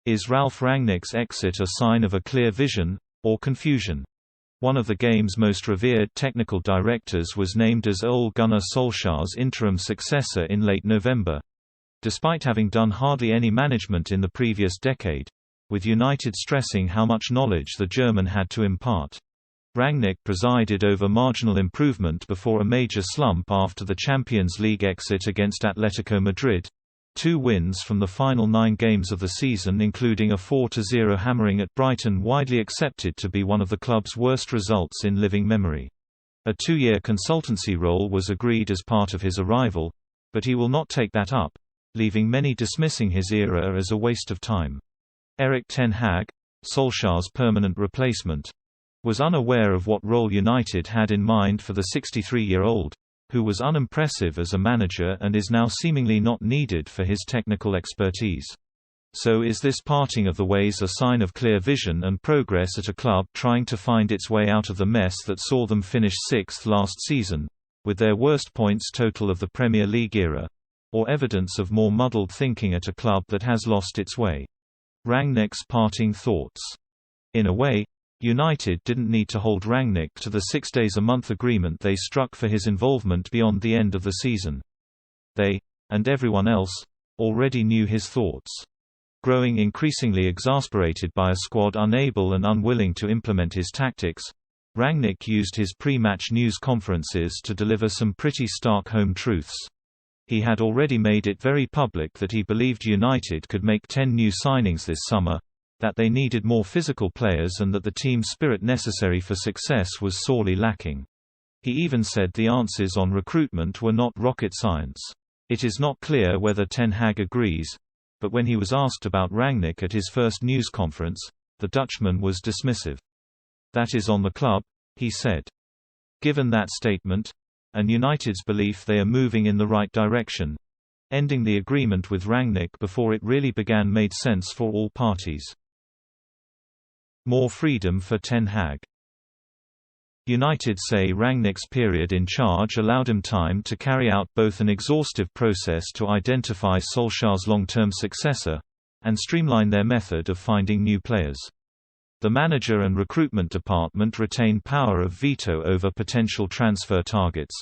Is Ralf Rangnick's exit a sign of a clear vision, or confusion? One of the game's most revered technical directors was named as Ole Gunnar Solskjaer's interim successor in late November. Despite having done hardly any management in the previous decade, with United stressing how much knowledge the German had to impart. Rangnick presided over marginal improvement before a major slump after the Champions League exit against Atletico Madrid. 2 wins from the final 9 games of the season, including a 4-0 hammering at Brighton, widely accepted to be one of the club's worst results in living memory. A 2-year consultancy role was agreed as part of his arrival, but he will not take that up, leaving many dismissing his era as a waste of time. Erik Ten Hag, Solskjaer's permanent replacement, was unaware of what role United had in mind for the 63-year-old, who was unimpressive as a manager and is now seemingly not needed for his technical expertise. So is this parting of the ways a sign of clear vision and progress at a club trying to find its way out of the mess that saw them finish 6th last season, with their worst points total of the Premier League era, or evidence of more muddled thinking at a club that has lost its way? Rangnick's parting thoughts. In a way, United didn't need to hold Rangnick to the 6 days a month agreement they struck for his involvement beyond the end of the season. They, and everyone else, already knew his thoughts. Growing increasingly exasperated by a squad unable and unwilling to implement his tactics, Rangnick used his pre-match news conferences to deliver some pretty stark home truths. He had already made it very public that he believed United could make 10 new signings this summer, that they needed more physical players and that the team spirit necessary for success was sorely lacking. He even said the answers on recruitment were not rocket science. It is not clear whether Ten Hag agrees, but when he was asked about Rangnick at his first news conference, the Dutchman was dismissive. "That is on the club," he said. Given that statement, and United's belief they are moving in the right direction, ending the agreement with Rangnick before it really began made sense for all parties. More freedom for Ten Hag. United say Rangnick's period in charge allowed him time to carry out both an exhaustive process to identify Solskjaer's long-term successor, and streamline their method of finding new players. The manager and recruitment department retain power of veto over potential transfer targets,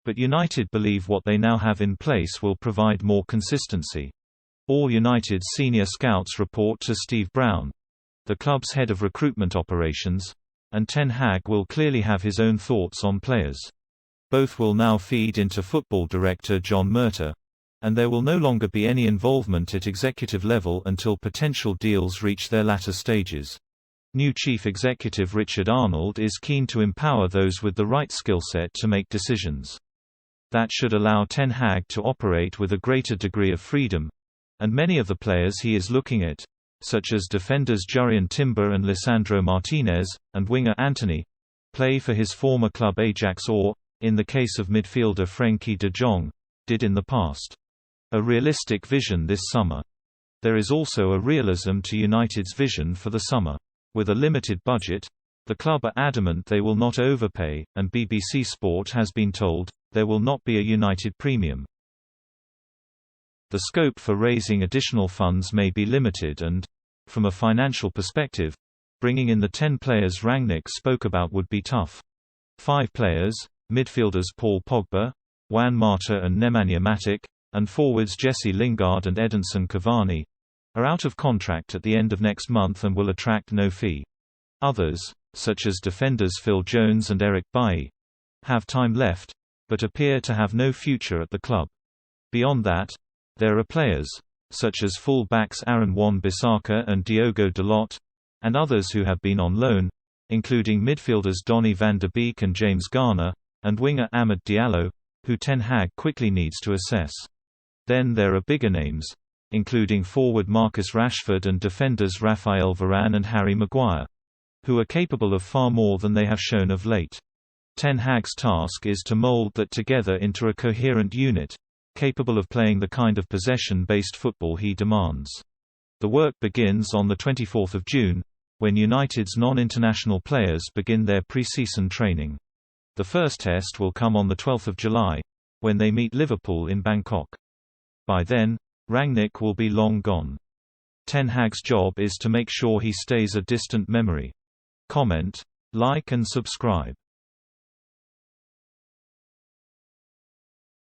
but United believe what they now have in place will provide more consistency. All United's senior scouts report to Steve Brown, the club's head of recruitment operations, and Ten Hag will clearly have his own thoughts on players. Both will now feed into football director John Murtough, and there will no longer be any involvement at executive level until potential deals reach their latter stages. New chief executive Richard Arnold is keen to empower those with the right skill set to make decisions. That should allow Ten Hag to operate with a greater degree of freedom, and many of the players he is looking at, such as defenders Jurrien Timber and Lisandro Martinez, and winger Antony, play for his former club Ajax or, in the case of midfielder Frenkie de Jong, did in the past. A realistic vision this summer. There is also a realism to United's vision for the summer. With a limited budget, the club are adamant they will not overpay, and BBC Sport has been told, there will not be a United premium. The scope for raising additional funds may be limited and, from a financial perspective, bringing in the 10 players Rangnick spoke about would be tough. 5 players, midfielders Paul Pogba, Juan Mata and Nemanja Matic, and forwards Jesse Lingard and Edinson Cavani, are out of contract at the end of next month and will attract no fee. Others, such as defenders Phil Jones and Erik, have time left, but appear to have no future at the club. Beyond that, there are players, such as full-backs Aaron Wan-Bissaka and Diogo Dalot, and others who have been on loan, including midfielders Donny van der Beek and James Garner, and winger Amad Diallo, who Ten Hag quickly needs to assess. Then there are bigger names, including forward Marcus Rashford and defenders Raphael Varane and Harry Maguire, who are capable of far more than they have shown of late. Ten Hag's task is to mould that together into a coherent unit, capable of playing the kind of possession-based football he demands. The work begins on the 24th of June, when United's non-international players begin their pre-season training. The first test will come on the 12th of July, when they meet Liverpool in Bangkok. By then, Rangnick will be long gone. Ten Hag's job is to make sure he stays a distant memory. Comment, like and subscribe.